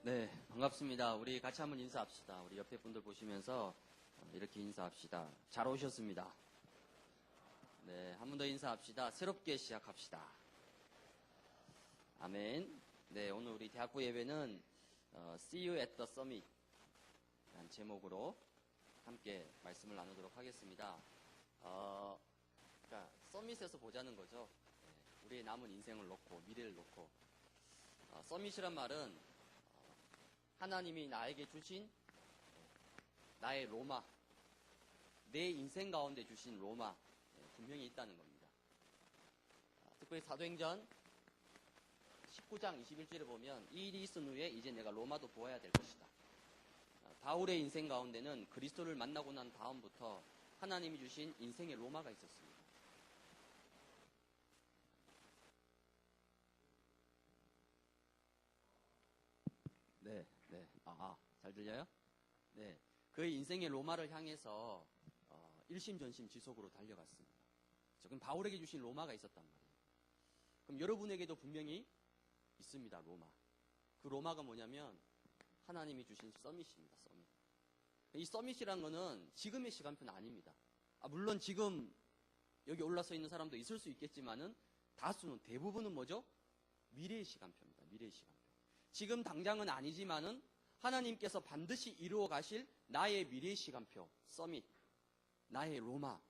네, 반갑습니다. 우리 같이 한번 인사합시다. 우리 옆에 분들 보시면서 이렇게 인사합시다. 잘 오셨습니다. 네, 한 번 더 인사합시다. 새롭게 시작합시다. 아멘. 네, 오늘 우리 대학부 예배는 See you at the summit 라는 제목으로 함께 말씀을 나누도록 하겠습니다. 그러니까 서밋에서 보자는 거죠. 네, 우리의 남은 인생을 놓고 미래를 놓고 서밋이란 말은 하나님이 나에게 주신 나의 로마, 내 인생 가운데 주신 로마 분명히 있다는 겁니다. 특별히 사도행전 19장 21절에 보면 이 일이 있은 후에 이제 내가 로마도 보아야 될 것이다. 바울의 인생 가운데는 그리스도를 만나고 난 다음부터 하나님이 주신 인생의 로마가 있었습니다. 네. 잘 들려요? 네. 그의 인생의 로마를 향해서 일심전심 지속으로 달려갔습니다. 그럼 바울에게 주신 로마가 있었단 말이에요. 그럼 여러분에게도 분명히 있습니다, 로마. 그 로마가 뭐냐면 하나님이 주신 서밋입니다, 서밋. 이 서밋이란 거는 지금의 시간표는 아닙니다. 물론 지금 여기 올라서 있는 사람도 있을 수 있겠지만은 다수는, 대부분은 뭐죠? 미래의 시간표입니다, 미래의 시간표. 지금 당장은 아니지만은 하나님께서 반드시 이루어 가실 나의 미래의 시간표, 서밋, 나의 로마,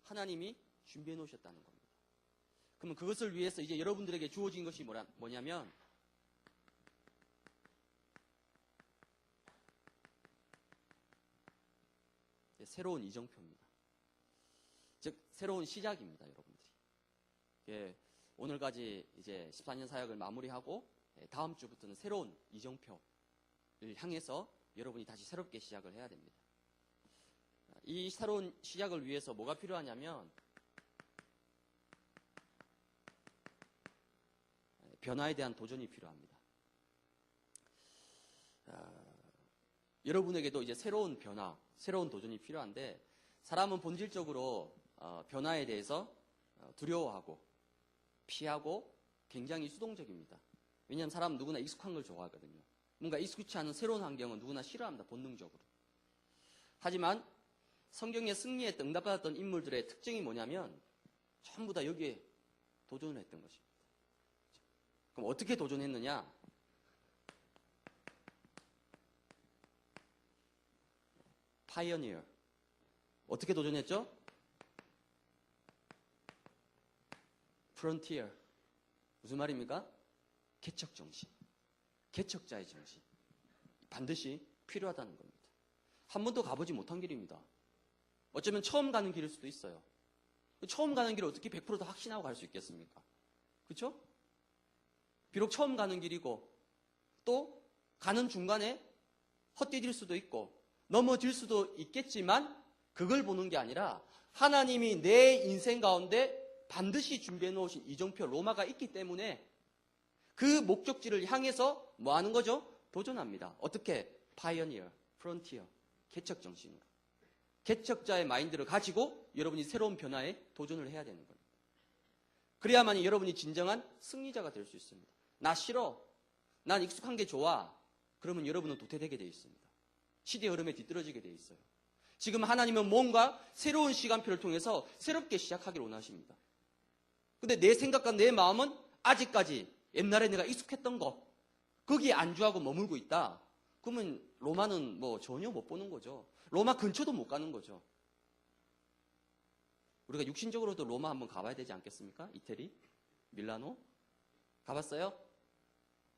하나님이 준비해 놓으셨다는 겁니다. 그러면 그것을 위해서 이제 여러분들에게 주어진 것이 뭐냐면 새로운 이정표입니다. 즉 새로운 시작입니다, 여러분들이. 오늘까지 이제 14년 사역을 마무리하고 다음 주부터는 새로운 이정표를 향해서 여러분이 다시 새롭게 시작을 해야 됩니다. 이 새로운 시작을 위해서 뭐가 필요하냐면 변화에 대한 도전이 필요합니다. 여러분에게도 이제 새로운 변화, 새로운 도전이 필요한데 사람은 본질적으로 변화에 대해서 두려워하고 피하고 굉장히 수동적입니다. 왜냐하면 사람은 누구나 익숙한 걸 좋아하거든요. 뭔가 익숙치 않은 새로운 환경은 누구나 싫어합니다, 본능적으로. 하지만 성경의 승리에 응답받았던 인물들의 특징이 뭐냐면 전부 다 여기에 도전을 했던 것입니다. 그럼 어떻게 도전했느냐? 파이어니어. 어떻게 도전했죠? 프론티어. 무슨 말입니까? 개척 정신. 개척자의 정신. 반드시 필요하다는 겁니다. 한 번도 가보지 못한 길입니다. 어쩌면 처음 가는 길일 수도 있어요. 처음 가는 길을 어떻게 100% 다 확신하고 갈 수 있겠습니까? 그렇죠? 비록 처음 가는 길이고 또 가는 중간에 헛디딜 수도 있고 넘어질 수도 있겠지만 그걸 보는 게 아니라 하나님이 내 인생 가운데 반드시 준비해 놓으신 이정표 로마가 있기 때문에 그 목적지를 향해서 뭐 하는 거죠? 도전합니다. 어떻게? 파이어니어, 프론티어, 개척 정신으로. 개척자의 마인드를 가지고 여러분이 새로운 변화에 도전을 해야 되는 겁니다. 그래야만이 여러분이 진정한 승리자가 될 수 있습니다. 나 싫어. 난 익숙한 게 좋아. 그러면 여러분은 도태되게 되어 있습니다. 시대의 흐름에 뒤떨어지게 되어 있어요. 지금 하나님은 뭔가 새로운 시간표를 통해서 새롭게 시작하기를 원하십니다. 근데 내 생각과 내 마음은 아직까지 옛날에 내가 익숙했던 거 거기에 안주하고 머물고 있다. 그러면 로마는 뭐 전혀 못 보는 거죠. 로마 근처도 못 가는 거죠. 우리가 육신적으로도 로마 한번 가봐야 되지 않겠습니까? 이태리? 밀라노? 가봤어요?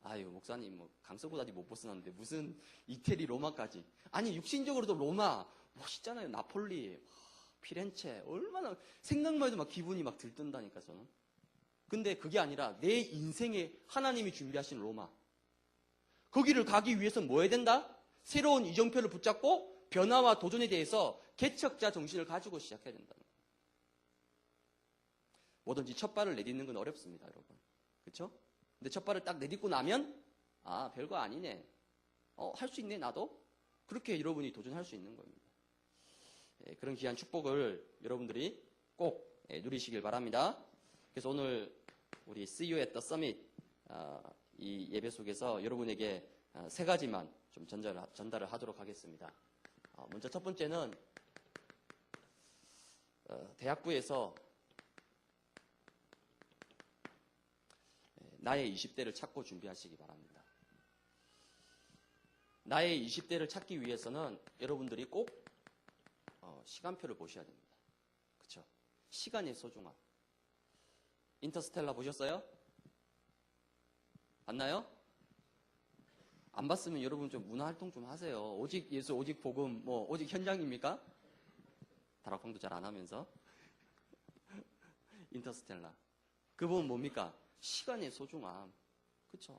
아유, 목사님, 강서구다리 못 벗어났는데 무슨 이태리 로마까지. 아니, 육신적으로도 로마 멋있잖아요. 나폴리, 피렌체. 얼마나 생각만 해도 막 기분이 막 들뜬다니까, 저는. 근데 그게 아니라 내 인생에 하나님이 준비하신 로마. 거기를 가기 위해서는 뭐 해야 된다? 새로운 이정표를 붙잡고 변화와 도전에 대해서 개척자 정신을 가지고 시작해야 된다는 거예요. 뭐든지 첫 발을 내딛는 건 어렵습니다, 여러분. 그렇죠? 근데 첫 발을 딱 내딛고 나면 별거 아니네. 할 수 있네, 나도. 그렇게 여러분이 도전할 수 있는 겁니다. 그런 귀한 축복을 여러분들이 꼭 누리시길 바랍니다. 그래서 오늘 우리 See you at the summit 이 예배 속에서 여러분에게 세 가지만 좀 전달을 하도록 하겠습니다. 먼저 첫 번째는 대학부에서 나의 20대를 찾고 준비하시기 바랍니다. 나의 20대를 찾기 위해서는 여러분들이 꼭 시간표를 보셔야 됩니다. 그렇죠? 시간의 소중함. 인터스텔라 보셨어요? 봤나요? 안 봤으면 여러분 좀 문화활동 좀 하세요. 오직 예수, 오직 복음, 오직 현장입니까? 다락방도 잘 안 하면서. 인터스텔라. 그 부분 뭡니까? 시간의 소중함. 그쵸?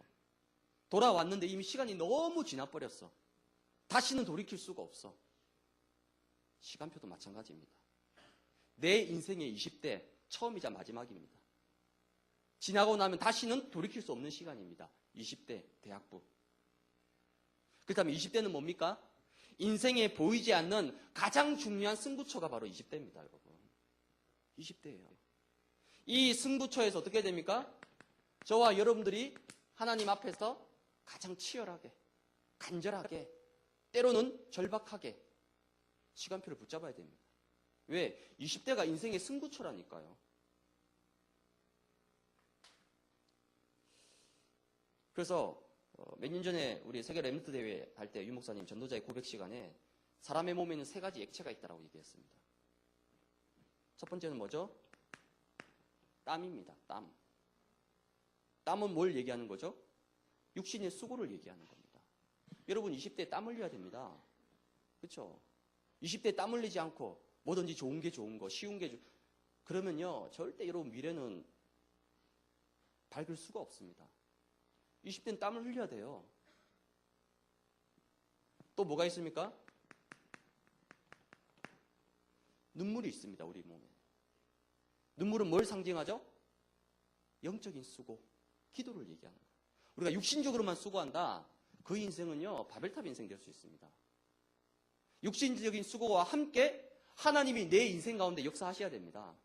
돌아왔는데 이미 시간이 너무 지나버렸어. 다시는 돌이킬 수가 없어. 시간표도 마찬가지입니다. 내 인생의 20대 처음이자 마지막입니다. 지나고 나면 다시는 돌이킬 수 없는 시간입니다. 20대 대학부. 그렇다면 20대는 뭡니까? 인생에 보이지 않는 가장 중요한 승부처가 바로 20대입니다, 여러분. 20대예요. 이 승부처에서 어떻게 됩니까? 저와 여러분들이 하나님 앞에서 가장 치열하게, 간절하게, 때로는 절박하게 시간표를 붙잡아야 됩니다. 왜? 20대가 인생의 승부처라니까요. 그래서 몇 년 전에 우리 세계 렘넌트 대회 할 때 유 목사님 전도자의 고백 시간에 사람의 몸에는 세 가지 액체가 있다고 얘기했습니다. 첫 번째는 뭐죠? 땀입니다. 땀. 땀은 뭘 얘기하는 거죠? 육신의 수고를 얘기하는 겁니다. 여러분 20대에 땀 흘려야 됩니다. 그렇죠? 20대에 땀 흘리지 않고 뭐든지 좋은 게 좋은 거, 쉬운 게 그러면요 절대 여러분 미래는 밝을 수가 없습니다. 20대는 땀을 흘려야 돼요. 또 뭐가 있습니까? 눈물이 있습니다. 우리 몸에. 눈물은 뭘 상징하죠? 영적인 수고, 기도를 얘기하는 거예요. 우리가 육신적으로만 수고한다. 그 인생은요 바벨탑 인생 될 수 있습니다. 육신적인 수고와 함께 하나님이 내 인생 가운데 역사하셔야 됩니다.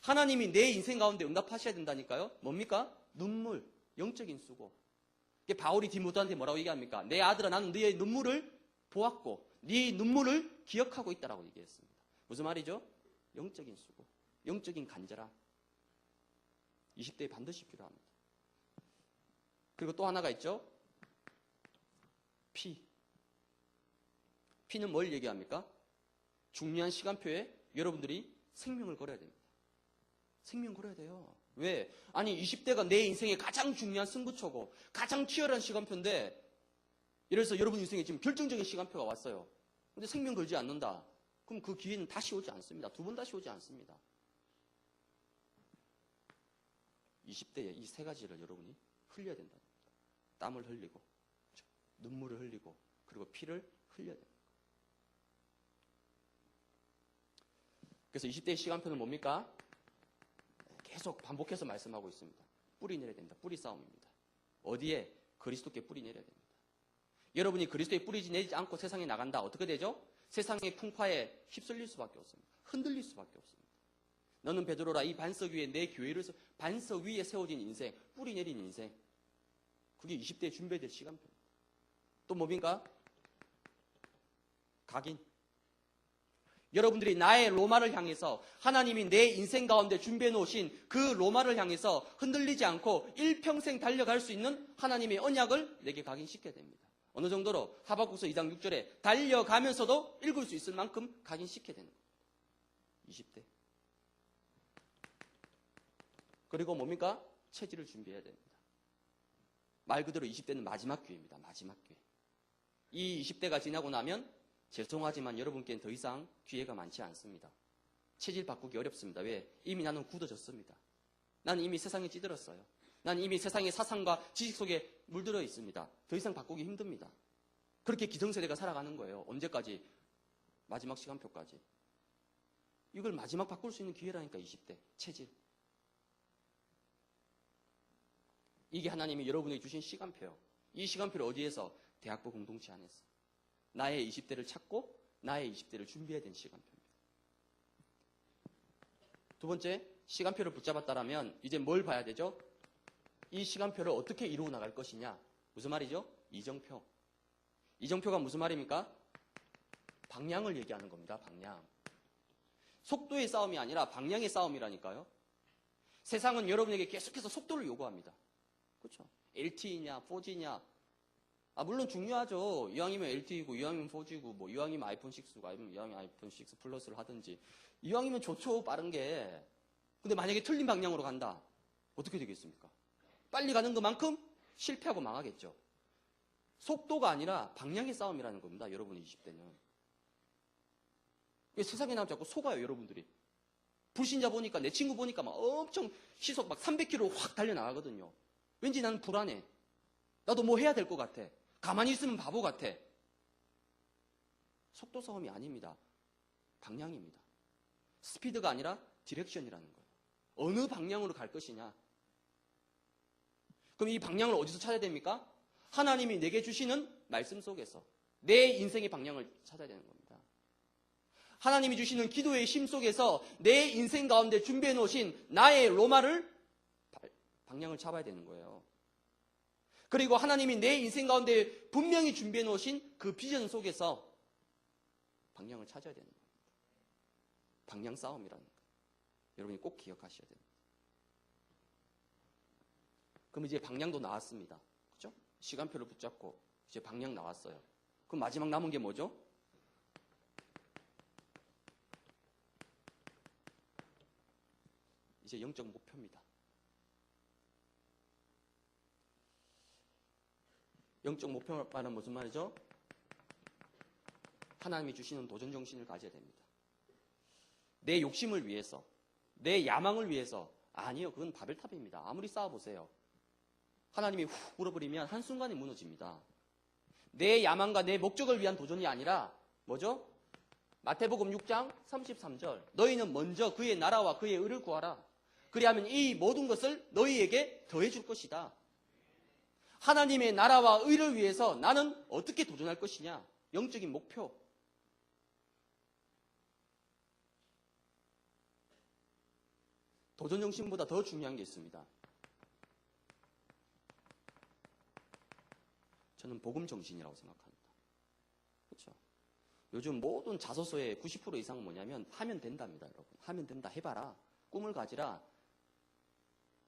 하나님이 내 인생 가운데 응답하셔야 된다니까요. 뭡니까? 눈물, 영적인 수고. 바울이 디모데한테 뭐라고 얘기합니까? 내 아들아 나는 너의 눈물을 보았고 네 눈물을 기억하고 있다라고 얘기했습니다. 무슨 말이죠? 영적인 수고, 영적인 간절함. 20대에 반드시 필요합니다. 그리고 또 하나가 있죠? 피. 피는 뭘 얘기합니까? 중요한 시간표에 여러분들이 생명을 걸어야 됩니다. 생명 걸어야 돼요. 왜? 아니 20대가 내 인생의 가장 중요한 승부처고 가장 치열한 시간표인데 이래서 여러분 인생에 지금 결정적인 시간표가 왔어요. 근데 생명 걸지 않는다. 그럼 그 기회는 다시 오지 않습니다. 두 번 다시 오지 않습니다. 20대에 이 세 가지를 여러분이 흘려야 된다. 땀을 흘리고 눈물을 흘리고 그리고 피를 흘려야 됩니다. 그래서 20대의 시간표는 뭡니까? 계속 반복해서 말씀하고 있습니다. 뿌리 내려야 됩니다. 뿌리 싸움입니다. 어디에? 그리스도께 뿌리 내려야 됩니다. 여러분이 그리스도에 뿌리 내리지 않고 세상에 나간다. 어떻게 되죠? 세상의 풍파에 휩쓸릴 수밖에 없습니다. 흔들릴 수밖에 없습니다. 너는 베드로라 이 반석 위에 내 교회를 반석 위에 세워진 인생, 뿌리 내린 인생. 그게 20대에 준비될 시간표입니다. 또 뭡니까? 각인. 여러분들이 나의 로마를 향해서 하나님이 내 인생 가운데 준비해 놓으신 그 로마를 향해서 흔들리지 않고 일평생 달려갈 수 있는 하나님의 언약을 내게 각인시켜야 됩니다. 어느 정도로 하박국서 2장 6절에 달려가면서도 읽을 수 있을 만큼 각인시켜야 되는 겁니다. 20대. 그리고 뭡니까? 체질을 준비해야 됩니다. 말 그대로 20대는 마지막 기회입니다. 마지막 기회. 이 20대가 지나고 나면 죄송하지만 여러분께는 더 이상 기회가 많지 않습니다. 체질 바꾸기 어렵습니다. 왜? 이미 나는 굳어졌습니다. 나는 이미 세상에 찌들었어요. 나는 이미 세상의 사상과 지식 속에 물들어 있습니다. 더 이상 바꾸기 힘듭니다. 그렇게 기성세대가 살아가는 거예요. 언제까지? 마지막 시간표까지. 이걸 마지막 바꿀 수 있는 기회라니까 20대. 체질. 이게 하나님이 여러분에게 주신 시간표예요. 이 시간표를 어디에서? 대학부 공동체 안에서. 나의 20대를 찾고 나의 20대를 준비해야 되는 시간표입니다. 두 번째, 시간표를 붙잡았다라면 이제 뭘 봐야 되죠? 이 시간표를 어떻게 이루어 나갈 것이냐? 무슨 말이죠? 이정표. 이정표가 무슨 말입니까? 방향을 얘기하는 겁니다. 방향. 속도의 싸움이 아니라 방향의 싸움이라니까요. 세상은 여러분에게 계속해서 속도를 요구합니다. 그렇죠? LTE냐, 4G냐. 물론 중요하죠. 이왕이면 LTE고, 이왕이면 4G고, 뭐, 이왕이면 아이폰 6고, 이왕이면 아이폰 6 플러스를 하든지. 이왕이면 좋죠, 빠른 게. 근데 만약에 틀린 방향으로 간다. 어떻게 되겠습니까? 빨리 가는 것만큼 실패하고 망하겠죠. 속도가 아니라 방향의 싸움이라는 겁니다. 여러분의 20대는. 세상에 나면 자꾸 속아요, 여러분들이. 불신자 보니까, 내 친구 보니까 막 엄청 시속 막 300km 확 달려나가거든요. 왠지 나는 불안해. 나도 뭐 해야 될 것 같아. 가만히 있으면 바보 같아. 속도 싸움이 아닙니다. 방향입니다. 스피드가 아니라 디렉션이라는 거예요. 어느 방향으로 갈 것이냐. 그럼 이 방향을 어디서 찾아야 됩니까? 하나님이 내게 주시는 말씀 속에서 내 인생의 방향을 찾아야 되는 겁니다. 하나님이 주시는 기도의 심 속에서 내 인생 가운데 준비해 놓으신 나의 로마를 방향을 잡아야 되는 거예요. 그리고 하나님이 내 인생 가운데 분명히 준비해 놓으신 그 비전 속에서 방향을 찾아야 되는 겁니다. 방향 싸움이라는 거. 여러분이 꼭 기억하셔야 됩니다. 그럼 이제 방향도 나왔습니다. 그죠? 시간표를 붙잡고 이제 방향 나왔어요. 그럼 마지막 남은 게 뭐죠? 이제 영적 목표입니다. 영적 목표는 무슨 말이죠? 하나님이 주시는 도전 정신을 가져야 됩니다. 내 욕심을 위해서, 내 야망을 위해서. 아니요, 그건 바벨탑입니다. 아무리 쌓아보세요. 하나님이 훅 물어버리면 한순간에 무너집니다. 내 야망과 내 목적을 위한 도전이 아니라 뭐죠? 마태복음 6장 33절. 너희는 먼저 그의 나라와 그의 의를 구하라. 그리하면 이 모든 것을 너희에게 더해 줄 것이다. 하나님의 나라와 의를 위해서 나는 어떻게 도전할 것이냐? 영적인 목표. 도전 정신보다 더 중요한 게 있습니다. 저는 복음 정신이라고 생각합니다. 그렇죠? 요즘 모든 자소서의 90% 이상은 뭐냐면 하면 된답니다, 여러분. 하면 된다, 해봐라. 꿈을 가지라.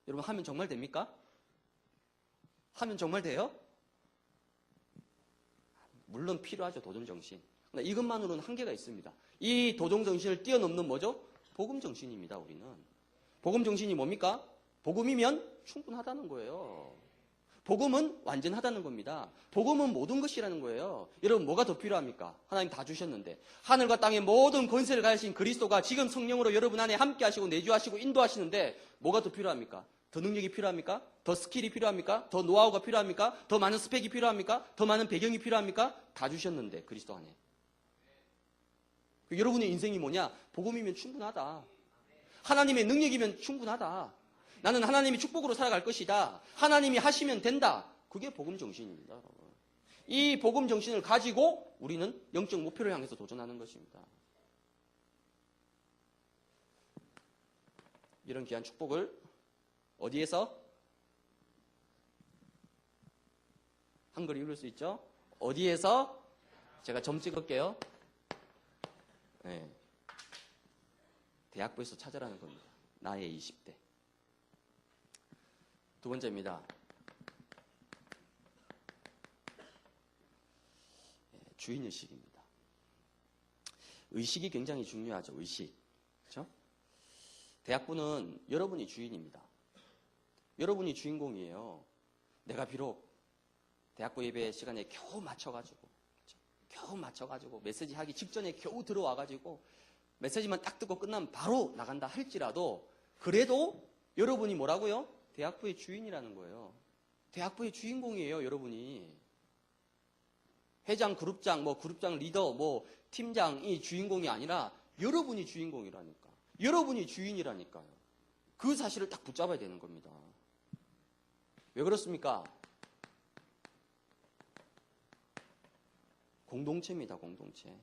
여러분 하면 정말 됩니까? 하면 정말 돼요? 물론 필요하죠, 도전 정신. 그러나 이것만으로는 한계가 있습니다. 이 도전 정신을 뛰어넘는 뭐죠? 복음 정신입니다, 우리는. 복음 정신이 뭡니까? 복음이면 충분하다는 거예요. 복음은 완전하다는 겁니다. 복음은 모든 것이라는 거예요. 여러분 뭐가 더 필요합니까? 하나님 다 주셨는데 하늘과 땅의 모든 권세를 가지신 그리스도가 지금 성령으로 여러분 안에 함께 하시고 내주하시고 인도하시는데 뭐가 더 필요합니까? 더 능력이 필요합니까? 더 스킬이 필요합니까? 더 노하우가 필요합니까? 더 많은 스펙이 필요합니까? 더 많은 배경이 필요합니까? 다 주셨는데 그리스도 안에. 여러분의 인생이 뭐냐? 복음이면 충분하다. 하나님의 능력이면 충분하다. 나는 하나님의 축복으로 살아갈 것이다. 하나님이 하시면 된다. 그게 복음 정신입니다, 여러분. 이 복음 정신을 가지고 우리는 영적 목표를 향해서 도전하는 것입니다. 이런 귀한 축복을 어디에서? 한글 읽을 수 있죠? 어디에서? 제가 점 찍을게요. 네. 대학부에서 찾아라는 겁니다. 나의 20대. 두 번째입니다. 주인의식입니다. 의식이 굉장히 중요하죠. 의식. 그렇죠? 대학부는 여러분이 주인입니다. 여러분이 주인공이에요. 내가 비록 대학부 예배 시간에 겨우 맞춰가지고, 그렇죠? 겨우 맞춰가지고 메시지 하기 직전에 겨우 들어와가지고 메시지만 딱 듣고 끝나면 바로 나간다 할지라도 그래도 여러분이 뭐라고요? 대학부의 주인이라는 거예요. 대학부의 주인공이에요, 여러분이. 회장, 그룹장, 그룹장 리더, 팀장이 주인공이 아니라 여러분이 주인공이라니까. 여러분이 주인이라니까요. 그 사실을 딱 붙잡아야 되는 겁니다. 왜 그렇습니까? 공동체입니다, 공동체.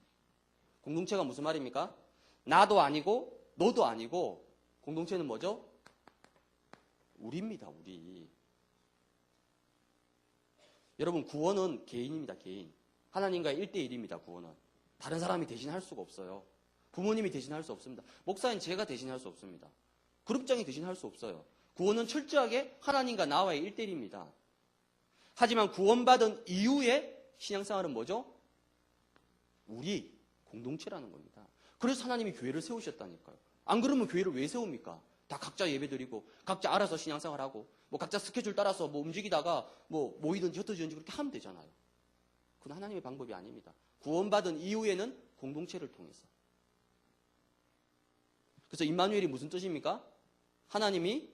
공동체가 무슨 말입니까? 나도 아니고, 너도 아니고, 공동체는 뭐죠? 우리입니다, 우리. 여러분, 구원은 개인입니다, 개인. 하나님과의 1대1입니다. 구원은. 다른 사람이 대신할 수가 없어요. 부모님이 대신할 수 없습니다. 목사인 제가 대신할 수 없습니다. 그룹장이 대신할 수 없어요. 구원은 철저하게 하나님과 나와의 1대1입니다. 하지만 구원받은 이후에 신앙생활은 뭐죠? 우리 공동체라는 겁니다. 그래서 하나님이 교회를 세우셨다니까요. 안 그러면 교회를 왜 세웁니까? 다 각자 예배드리고 각자 알아서 신앙생활하고 뭐 각자 스케줄 따라서 뭐 움직이다가 뭐 모이든지 흩어지든지 그렇게 하면 되잖아요. 그건 하나님의 방법이 아닙니다. 구원받은 이후에는 공동체를 통해서. 그래서 임마누엘이 무슨 뜻입니까? 하나님이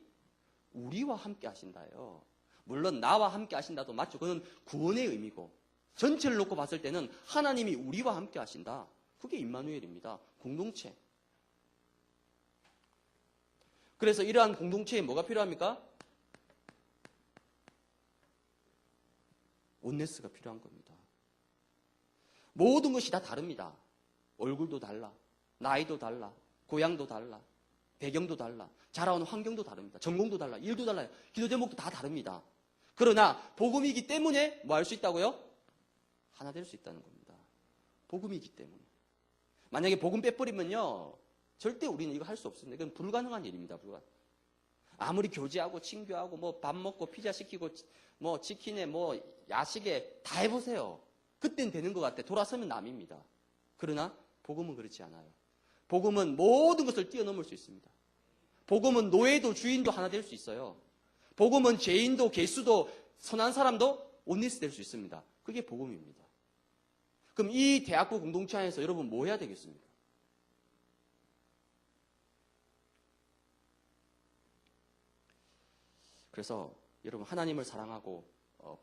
우리와 함께 하신다예요. 물론 나와 함께 하신다도 맞죠. 그건 구원의 의미고 전체를 놓고 봤을 때는 하나님이 우리와 함께 하신다. 그게 임마누엘입니다. 공동체. 그래서 이러한 공동체에 뭐가 필요합니까? 온네스가 필요한 겁니다. 모든 것이 다 다릅니다. 얼굴도 달라, 나이도 달라, 고향도 달라, 배경도 달라, 자라온 환경도 다릅니다. 전공도 달라, 일도 달라요. 기도 제목도 다 다릅니다. 그러나 복음이기 때문에 뭐 할 수 있다고요? 하나 될 수 있다는 겁니다. 복음이기 때문에. 만약에 복음 빼버리면요, 절대 우리는 이거 할 수 없습니다. 이건 불가능한 일입니다. 아무리 교제하고 친교하고 뭐 밥 먹고 피자 시키고 뭐 치킨에 뭐 야식에 다 해보세요. 그땐 되는 것 같아. 돌아서면 남입니다. 그러나 복음은 그렇지 않아요. 복음은 모든 것을 뛰어넘을 수 있습니다. 복음은 노예도 주인도 하나 될 수 있어요. 복음은 죄인도 개수도 선한 사람도 온리스 될 수 있습니다. 그게 복음입니다. 그럼 이 대학부 공동체 안에서 여러분 뭐 해야 되겠습니까? 그래서 여러분 하나님을 사랑하고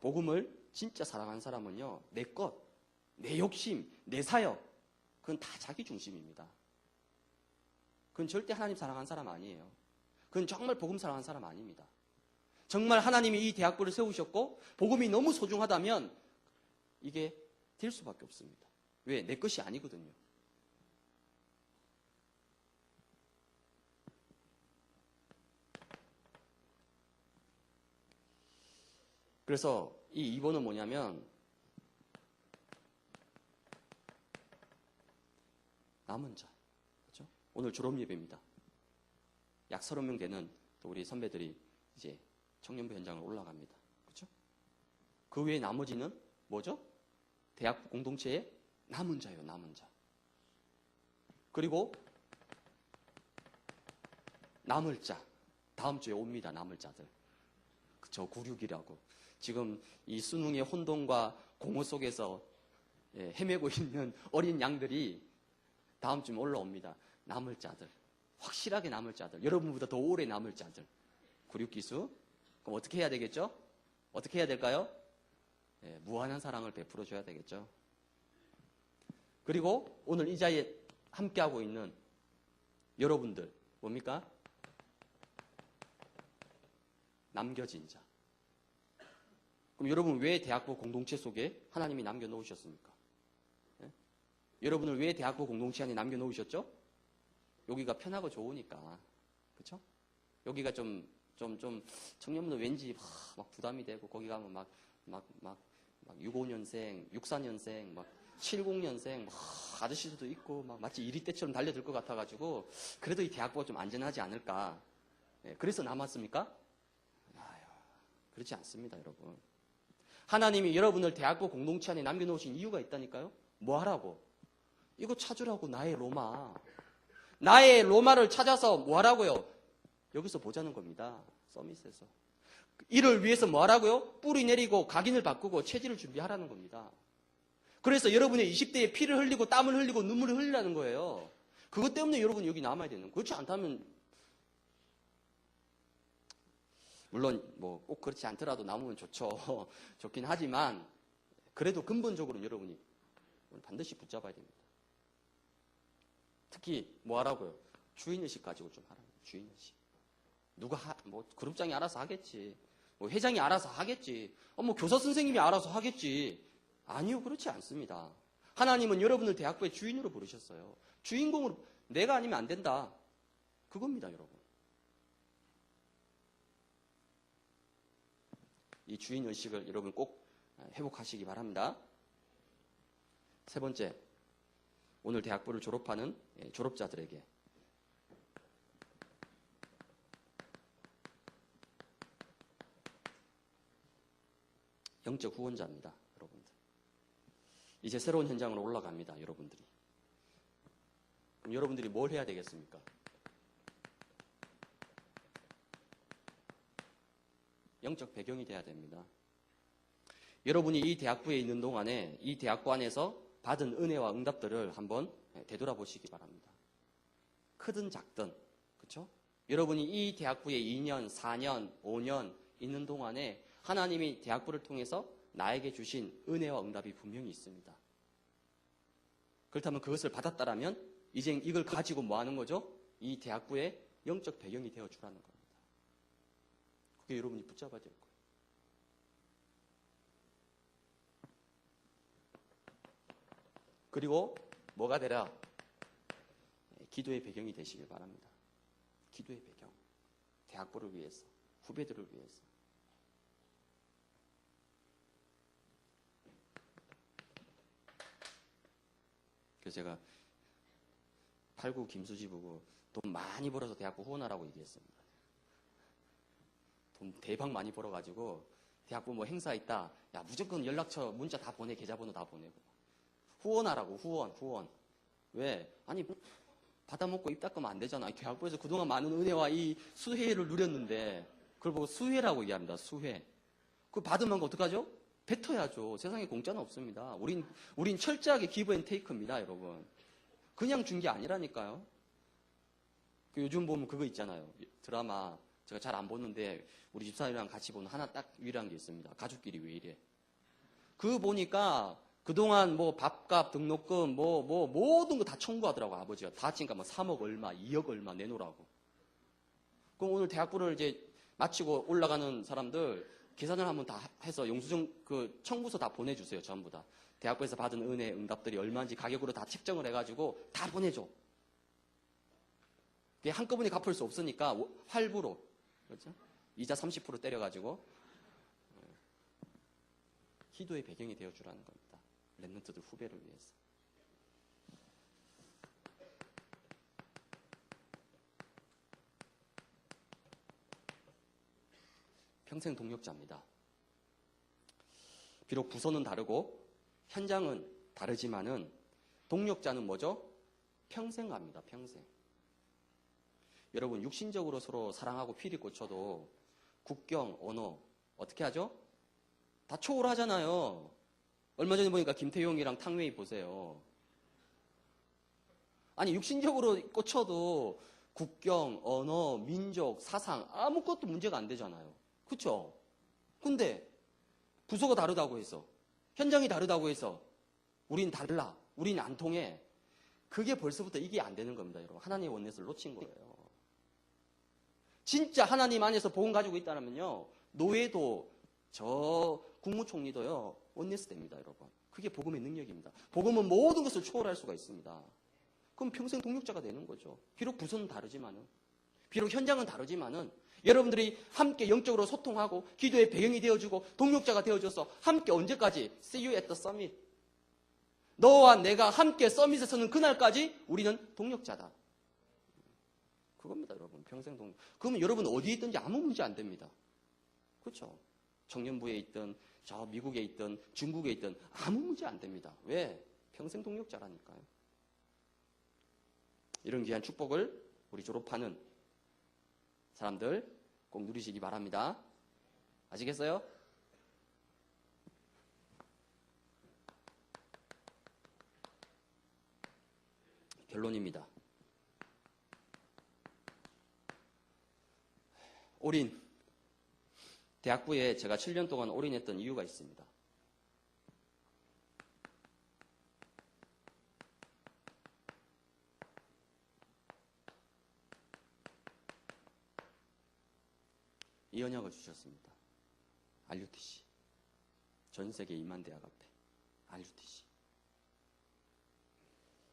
복음을 진짜 사랑한 사람은요, 내 것, 내 욕심, 내 사역, 그건 다 자기 중심입니다. 그건 절대 하나님 사랑한 사람 아니에요. 그건 정말 복음 사랑한 사람 아닙니다. 정말 하나님이 이 대학부를 세우셨고 복음이 너무 소중하다면 이게 될 수밖에 없습니다. 왜? 내 것이 아니거든요. 그래서 이 2번은 뭐냐면 남은 자. 그렇죠? 오늘 졸업 예배입니다. 약 30명 되는 또 우리 선배들이 이제 청년부 현장을 올라갑니다. 그렇죠? 그 외에 나머지는 뭐죠? 대학 공동체의 남은 자예요, 남은 자. 그리고 남을 자. 다음 주에 옵니다, 남을 자들. 저 96이라고. 지금 이 수능의 혼돈과 공허 속에서 헤매고 있는 어린 양들이 다음 주에 올라옵니다. 남을 자들. 확실하게 남을 자들. 여러분보다 더 오래 남을 자들. 96기수. 그럼 어떻게 해야 되겠죠? 어떻게 해야 될까요? 무한한 사랑을 베풀어 줘야 되겠죠. 그리고 오늘 이 자리에 함께하고 있는 여러분들. 뭡니까? 남겨진 자. 그럼 여러분 왜 대학부 공동체 속에 하나님이 남겨놓으셨습니까? 네? 여러분을 왜 대학부 공동체 안에 남겨놓으셨죠? 여기가 편하고 좋으니까. 그렇죠? 여기가 좀 청년분들 왠지 막 부담이 되고 거기 가면 막 65년생, 64년생, 막 70년생, 막 아저씨들도 있고 막 마치 이리 때처럼 달려들 것 같아가지고 그래도 이 대학부가 좀 안전하지 않을까. 네, 그래서 남았습니까? 그렇지 않습니다, 여러분. 하나님이 여러분을 대학부 공동체 안에 남겨놓으신 이유가 있다니까요. 뭐 하라고? 이거 찾으라고, 나의 로마. 나의 로마를 찾아서 뭐 하라고요? 여기서 보자는 겁니다. 서밋에서. 이를 위해서 뭐 하라고요? 뿌리 내리고 각인을 바꾸고 체질을 준비하라는 겁니다. 그래서 여러분의 20대에 피를 흘리고 땀을 흘리고 눈물을 흘리라는 거예요. 그것 때문에 여러분이 여기 남아야 되는 거예요. 그렇지 않다면 물론 뭐 꼭 그렇지 않더라도 남으면 좋죠. 좋긴 하지만 그래도 근본적으로 여러분이 반드시 붙잡아야 됩니다. 특히 뭐 하라고요? 주인의식 가지고 좀 하라고요. 주인의식. 누가 뭐 그룹장이 알아서 하겠지. 뭐 회장이 알아서 하겠지. 뭐 교사 선생님이 알아서 하겠지. 아니요, 그렇지 않습니다. 하나님은 여러분을 대학부의 주인으로 부르셨어요. 주인공으로 내가 아니면 안 된다. 그겁니다, 여러분. 이 주인의식을 여러분 꼭 회복하시기 바랍니다. 세 번째, 오늘 대학부를 졸업하는 졸업자들에게 영적 후원자입니다. 여러분들. 이제 새로운 현장으로 올라갑니다. 여러분들이. 그럼 여러분들이 뭘 해야 되겠습니까? 영적 배경이 돼야 됩니다. 여러분이 이 대학부에 있는 동안에 이 대학부 안에서 받은 은혜와 응답들을 한번 되돌아보시기 바랍니다. 크든 작든, 그렇죠? 여러분이 이 대학부에 2년, 4년, 5년 있는 동안에 하나님이 대학부를 통해서 나에게 주신 은혜와 응답이 분명히 있습니다. 그렇다면 그것을 받았다라면 이제 이걸 가지고 뭐 하는 거죠? 이 대학부의 영적 배경이 되어주라는 겁니다. 그게 여러분이 붙잡아야 될 거예요. 그리고 뭐가 되라? 기도의 배경이 되시길 바랍니다. 기도의 배경. 대학부를 위해서, 후배들을 위해서. 그래서 제가 8구 김수지 보고 돈 많이 벌어서 대학부 후원하라고 얘기했습니다. 돈 대박 많이 벌어가지고 대학부 뭐 행사 있다. 야, 무조건 연락처, 문자 다 보내, 계좌번호 다 보내고. 후원하라고, 후원. 왜? 아니, 받아먹고 입 닦으면 안 되잖아. 대학부에서 그동안 많은 은혜와 이 수혜를 누렸는데, 그걸 보고 수혜라고 얘기합니다. 수혜. 그 받으면 어떡하죠? 뱉어야죠. 세상에 공짜는 없습니다. 우린 철저하게 기브 앤 테이크입니다, 여러분. 그냥 준 게 아니라니까요. 요즘 보면 그거 있잖아요. 드라마, 제가 잘 안 보는데, 우리 집사람이랑 같이 보는 하나 딱 유일한 게 있습니다. 가족끼리 왜 이래. 그거 보니까, 그동안 뭐 밥값, 등록금, 모든 거 다 청구하더라고, 아버지가. 다 치니까 뭐 3억 얼마, 2억 얼마 내놓으라고. 그럼 오늘 대학부를 이제 마치고 올라가는 사람들, 계산을 한번 다 해서 영수증, 청구서 다 보내주세요, 전부 다. 대학부에서 받은 은혜, 응답들이 얼마인지 가격으로 다 책정을 해가지고 다 보내줘. 그게 한꺼번에 갚을 수 없으니까 할부로, 그렇죠? 이자 30% 때려가지고 기도의 배경이 되어주라는 겁니다. 렘넌트들 후배를 위해서. 평생 동역자입니다. 비록 부서는 다르고 현장은 다르지만은 동역자는 뭐죠? 평생 갑니다. 평생. 여러분 육신적으로 서로 사랑하고 필이 꽂혀도 국경, 언어 어떻게 하죠? 다 초월하잖아요. 얼마 전에 보니까 김태용이랑 탕웨이 보세요. 아니 육신적으로 꽂혀도 국경, 언어, 민족, 사상 아무것도 문제가 안 되잖아요. 그렇죠? 근데 부서가 다르다고 해서 현장이 다르다고 해서 우린 달라. 우린 안 통해. 그게 벌써부터 이게 안 되는 겁니다. 여러분. 하나님의 원넷을 놓친 거예요. 진짜 하나님 안에서 복음 가지고 있다면요. 노예도 저 국무총리도요. 원넷스 됩니다. 여러분. 그게 복음의 능력입니다. 복음은 모든 것을 초월할 수가 있습니다. 그럼 평생 동역자가 되는 거죠. 비록 부서는 다르지만은 비록 현장은 다르지만은 여러분들이 함께 영적으로 소통하고 기도의 배경이 되어주고 동역자가 되어줘서 함께 언제까지? See you at the summit. 너와 내가 함께 서밋에 서는 그날까지 우리는 동역자다. 그겁니다, 여러분. 평생 동역. 그러면 여러분 어디에 있든지 아무 문제 안 됩니다. 그렇죠? 청년부에 있든 저 미국에 있든 중국에 있든 아무 문제 안 됩니다. 왜? 평생 동역자라니까요. 이런 귀한 축복을 우리 졸업하는 사람들 꼭 누리시기 바랍니다. 아시겠어요? 결론입니다. 올인. 대학부에 제가 7년 동안 올인했던 이유가 있습니다. 이 언약을 주셨습니다. RUTC. 전 세계 2만 대학 앞에 RUTC.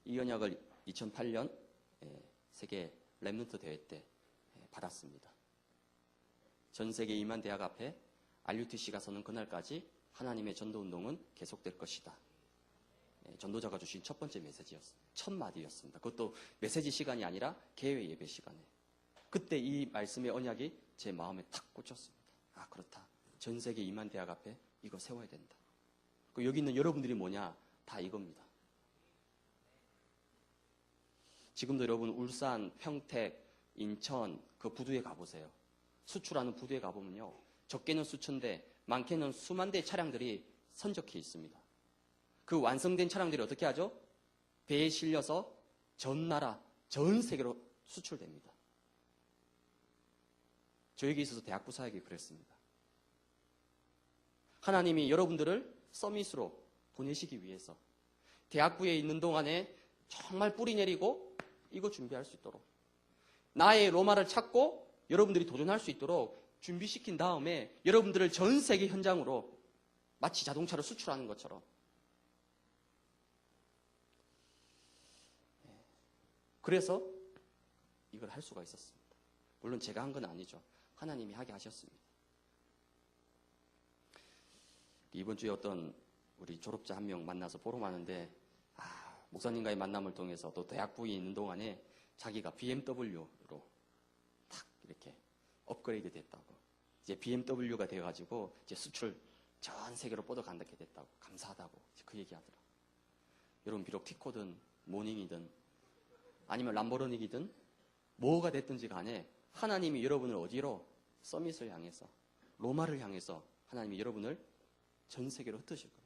이 언약을 2008년 세계 렘넌트 대회 때 받았습니다. 전 세계 2만 대학 앞에 RUTC가 서는 그날까지 하나님의 전도운동은 계속될 것이다. 전도자가 주신 첫 번째 메시지였습니다. 첫 마디였습니다. 그것도 메시지 시간이 아니라 개회 예배 시간에. 그때 이 말씀의 언약이 제 마음에 탁 꽂혔습니다. 아, 그렇다. 전 세계 2만 대학 앞에 이거 세워야 된다. 여기 있는 여러분들이 뭐냐? 다 이겁니다. 지금도 여러분 울산, 평택, 인천 그 부두에 가보세요. 수출하는 부두에 가보면요. 적게는 수천 대, 많게는 수만 대의 차량들이 선적해 있습니다. 그 완성된 차량들이 어떻게 하죠? 배에 실려서 전 나라, 전 세계로 수출됩니다. 저에게 있어서 대학부 사역이 그랬습니다. 하나님이 여러분들을 서밋으로 보내시기 위해서 대학부에 있는 동안에 정말 뿌리 내리고 이거 준비할 수 있도록 나의 로마를 찾고 여러분들이 도전할 수 있도록 준비시킨 다음에 여러분들을 전 세계 현장으로 마치 자동차를 수출하는 것처럼 그래서 이걸 할 수가 있었습니다. 물론 제가 한 건 아니죠. 하나님이 하게 하셨습니다. 이번 주에 어떤 우리 졸업자 한 명 만나서 보러 가는데 목사님과의 만남을 통해서 또 대학부에 있는 동안에 자기가 BMW로 탁 이렇게 업그레이드 됐다고 이제 BMW가 돼가지고 이제 수출 전 세계로 뻗어간다게 됐다고 감사하다고 그 얘기하더라. 여러분 비록 티코든 모닝이든 아니면 람보르니기든 뭐가 됐든지 간에 하나님이 여러분을 어디로 서밋을 향해서 로마를 향해서 하나님이 여러분을 전 세계로 흩으실 거예요.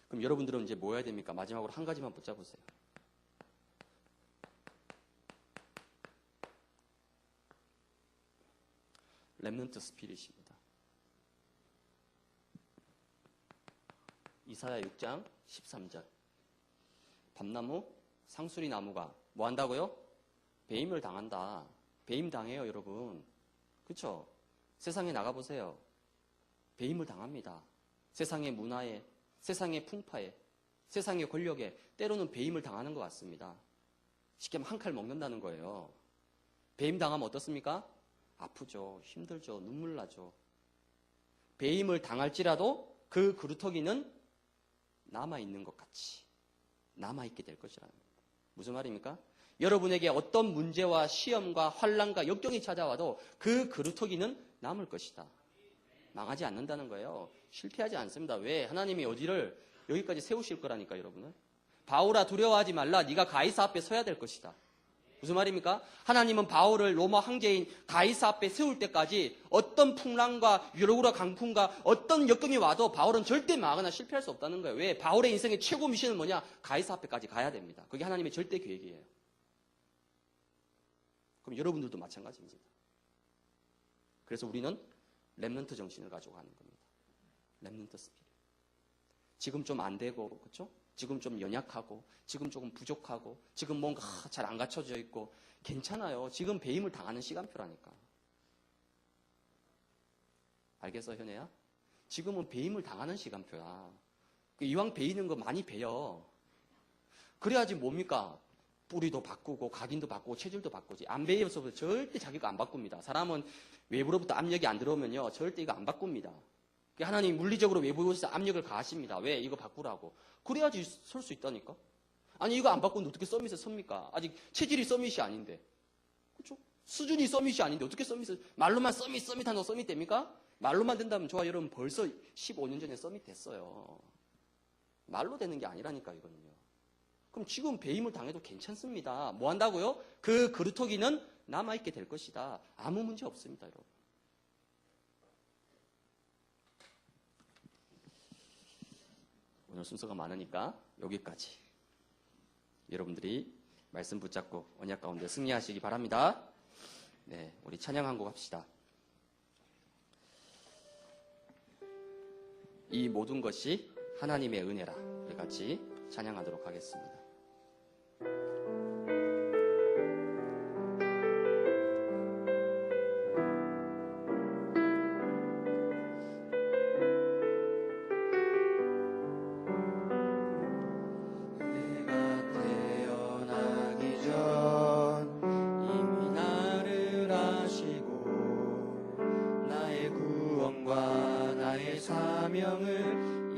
그럼 여러분들은 이제 뭐 해야 됩니까? 마지막으로 한 가지만 붙잡으세요. 렘넌트 스피릿입니다. 이사야 6장 13절. 밤나무, 상수리 나무가 뭐 한다고요? 배임을 당한다. 배임 당해요, 여러분. 그렇죠? 세상에 나가보세요. 배임을 당합니다. 세상의 문화에, 세상의 풍파에, 세상의 권력에 때로는 배임을 당하는 것 같습니다. 쉽게 한 칼 먹는다는 거예요. 배임 당하면 어떻습니까? 아프죠. 힘들죠. 눈물 나죠. 배임을 당할지라도 그 그루터기는 남아있는 것 같이 남아있게 될 것이라는 겁니다. 무슨 말입니까? 여러분에게 어떤 문제와 시험과 환난과 역경이 찾아와도 그 그루터기는 남을 것이다. 망하지 않는다는 거예요. 실패하지 않습니다. 왜? 하나님이 어디를 여기까지 세우실 거라니까 여러분은. 바울아 두려워하지 말라. 네가 가이사 앞에 서야 될 것이다. 무슨 말입니까? 하나님은 바울을 로마 황제인 가이사 앞에 세울 때까지 어떤 풍랑과 유로구라 강풍과 어떤 역경이 와도 바울은 절대 망하거나 실패할 수 없다는 거예요. 왜? 바울의 인생의 최고 미션은 뭐냐? 가이사 앞에까지 가야 됩니다. 그게 하나님의 절대 계획이에요. 그럼 여러분들도 마찬가지입니다. 그래서 우리는 렘넌트 정신을 가지고 가는 겁니다. 렘넌트 스피릿. 지금 좀 안 되고, 그렇죠? 지금 좀 연약하고, 지금 조금 부족하고, 지금 뭔가 잘 안 갖춰져 있고, 괜찮아요. 지금 배임을 당하는 시간표라니까. 알겠어, 현애야? 지금은 배임을 당하는 시간표야. 이왕 배이는 거 많이 배요. 그래야지 뭡니까? 뿌리도 바꾸고, 각인도 바꾸고, 체질도 바꾸지. 안 배워서 절대 자기가 안 바꿉니다. 사람은 외부로부터 압력이 안 들어오면요, 절대 이거 안 바꿉니다. 하나님이 물리적으로 외부에서 압력을 가하십니다. 왜? 이거 바꾸라고. 그래야지 설 수 있다니까. 아니 이거 안 바꾸는데 어떻게 서밋에 섭니까? 아직 체질이 서밋이 아닌데. 그렇죠? 수준이 서밋이 아닌데 어떻게 서밋을 말로만 서밋 한다고 서밋 됩니까? 말로만 된다면 저와 여러분 벌써 15년 전에 서밋 됐어요. 말로 되는 게 아니라니까 이거는요. 그럼 지금 배임을 당해도 괜찮습니다. 뭐 한다고요? 그 그루터기는 남아있게 될 것이다. 아무 문제 없습니다, 여러분. 오늘 순서가 많으니까 여기까지. 여러분들이 말씀 붙잡고 언약 가운데 승리하시기 바랍니다. 네, 우리 찬양 한 곡 합시다. 이 모든 것이 하나님의 은혜라. 우리 같이 찬양하도록 하겠습니다. 사명을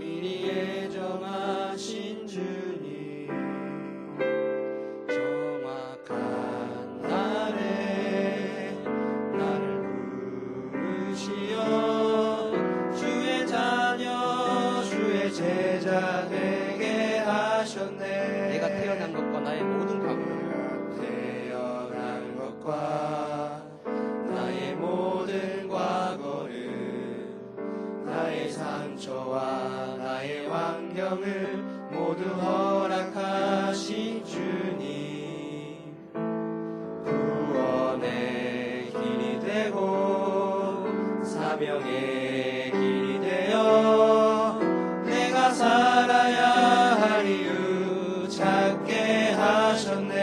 사명의 길이 되어 내가 살아야 할 이유 찾게 하셨네.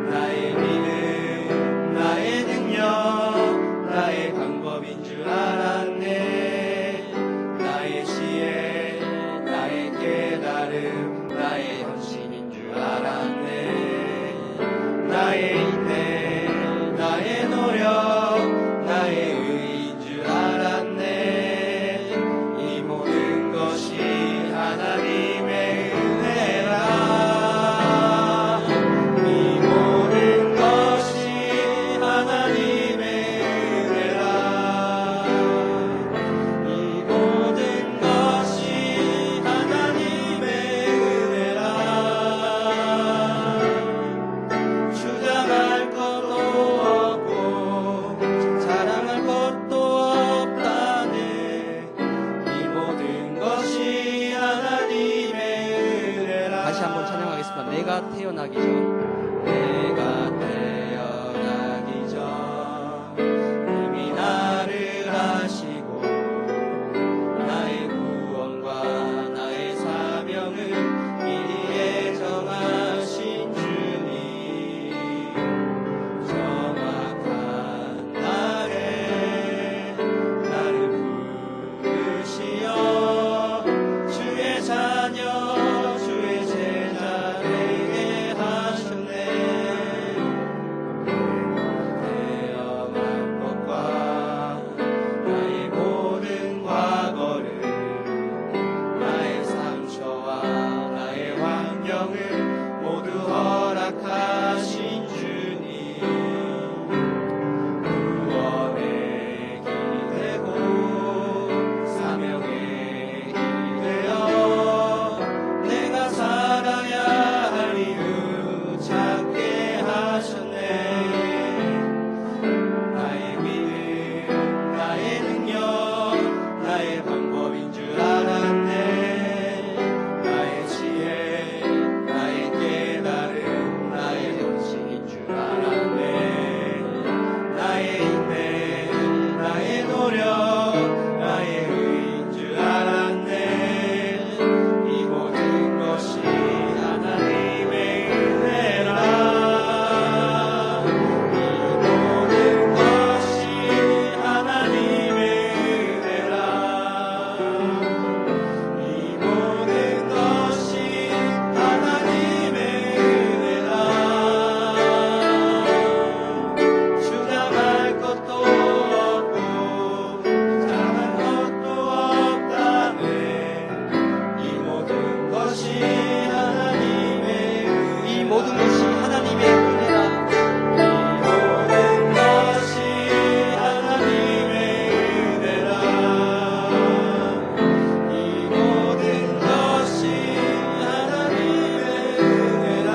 나의 믿음, 나의 능력, 나의 방법인 줄 알았네. 나의 지혜, 나의 깨달음, 나의 헌신인 줄 알았네. 나의 인내, 나의 노력, 나의 의인 줄 알았네. 이 모든 것이 하나님의 은혜라. 이 모든 것이 하나님의 은혜라. 이 모든 것이 하나님의 은혜라. 주장할 것도 없고 자랑할 것도 없다네. 이 모든 것이 하나님의 은혜라. 다시 한번 찬양하겠습니다. 내가 태어나기 전 내가 태어나기 전 이미 나를 아시고 나의 구원과 나의 사명을 미리 정하신 주님. 정확한 날에 나를 부르시어 주의 자녀 주의 제자 되게 하셨네. 태어난 것과 나의 모든 과거를 나의 상처와 나의 환경을 모두 허락하신 주님. 구원의 길이 되고 사명의 길이 되어 내가 살아야 할 이유 찾게 하셨네. 나의 믿음, 나의 능력, 나의 방법인 줄 알았네. 나의 지혜, 나의 깨달음, 나의 헌신인 줄 알았네. 나의 인내, 나의 노력, 나의 의인 줄 알았네. 이 모든 것이 하나님의 은혜라. 이 모든 것이 하나님의 은혜라. 이 모든 것이 하나님의 은혜라. 주장할 것도 없고 자랑할 것도 없다네. 이 모든 것이 하나님의 이 모든 것이 하나님의 은혜라. 이 모든 것이 하나님의 은혜라. 이 모든 것이 하나님의 은혜라.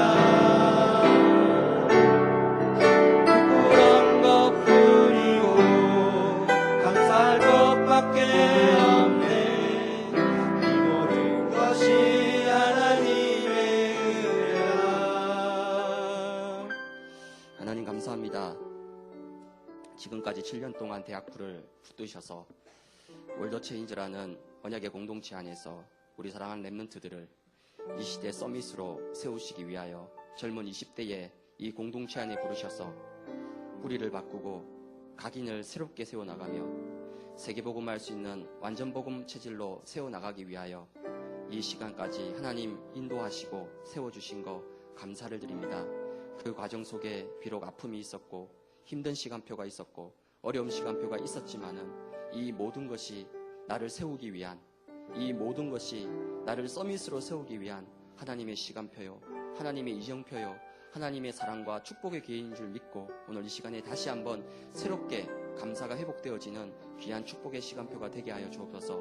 부끄러운 것뿐이고 감사할 것밖에 없네. 이 모든 것이 하나님의 은혜라. 하나님 감사합니다. 지금까지 7년 동안 대학부를 붙드셔서 월더체인지라는 언약의 공동체 안에서 우리 사랑하는 랩런트들을 이 시대 서밋으로 세우시기 위하여 젊은 20대에 이 공동체 안에 부르셔서 뿌리를 바꾸고 각인을 새롭게 세워나가며 세계복음할 수 있는 완전복음 체질로 세워나가기 위하여 이 시간까지 하나님 인도하시고 세워주신 거 감사를 드립니다. 그 과정 속에 비록 아픔이 있었고 힘든 시간표가 있었고 어려운 시간표가 있었지만은 이 모든 것이 나를 세우기 위한, 이 모든 것이 나를 서밋으로 세우기 위한 하나님의 시간표요, 하나님의 이정표요, 하나님의 사랑과 축복의 기회인 줄 믿고 오늘 이 시간에 다시 한번 새롭게 감사가 회복되어지는 귀한 축복의 시간표가 되게 하여 주옵소서.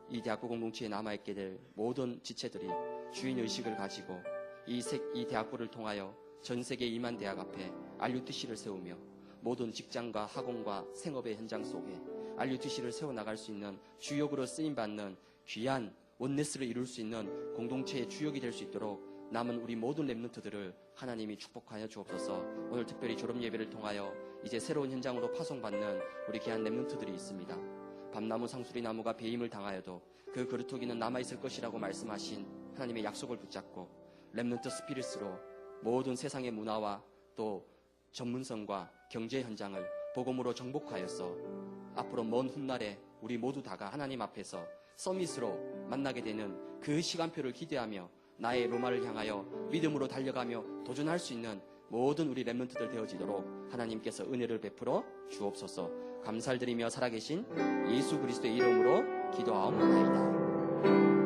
이 대학부 공동체에 남아있게 될 모든 지체들이 주인의식을 가지고 이 대학부를 통하여 전 세계 2만 대학 앞에 RUTC를 세우며 모든 직장과 학원과 생업의 현장 속에 RUTC를 세워나갈 수 있는 주역으로 쓰임받는 귀한 원네스를 이룰 수 있는 공동체의 주역이 될 수 있도록 남은 우리 모든 렘넌트들을 하나님이 축복하여 주옵소서. 오늘 특별히 졸업 예배를 통하여 이제 새로운 현장으로 파송받는 우리 귀한 렘넌트들이 있습니다. 밤나무 상수리 나무가 배임을 당하여도 그 그루터기는 남아있을 것이라고 말씀하신 하나님의 약속을 붙잡고 렘넌트 스피릿으로 모든 세상의 문화와 또 전문성과 경제 현장을 복음으로 정복하여서 앞으로 먼 훗날에 우리 모두 다가 하나님 앞에서 서밋으로 만나게 되는 그 시간표를 기대하며 나의 로마를 향하여 믿음으로 달려가며 도전할 수 있는 모든 우리 렘넌트들 되어지도록 하나님께서 은혜를 베풀어 주옵소서. 감사를 드리며 살아계신 예수 그리스도의 이름으로 기도하옵나이다.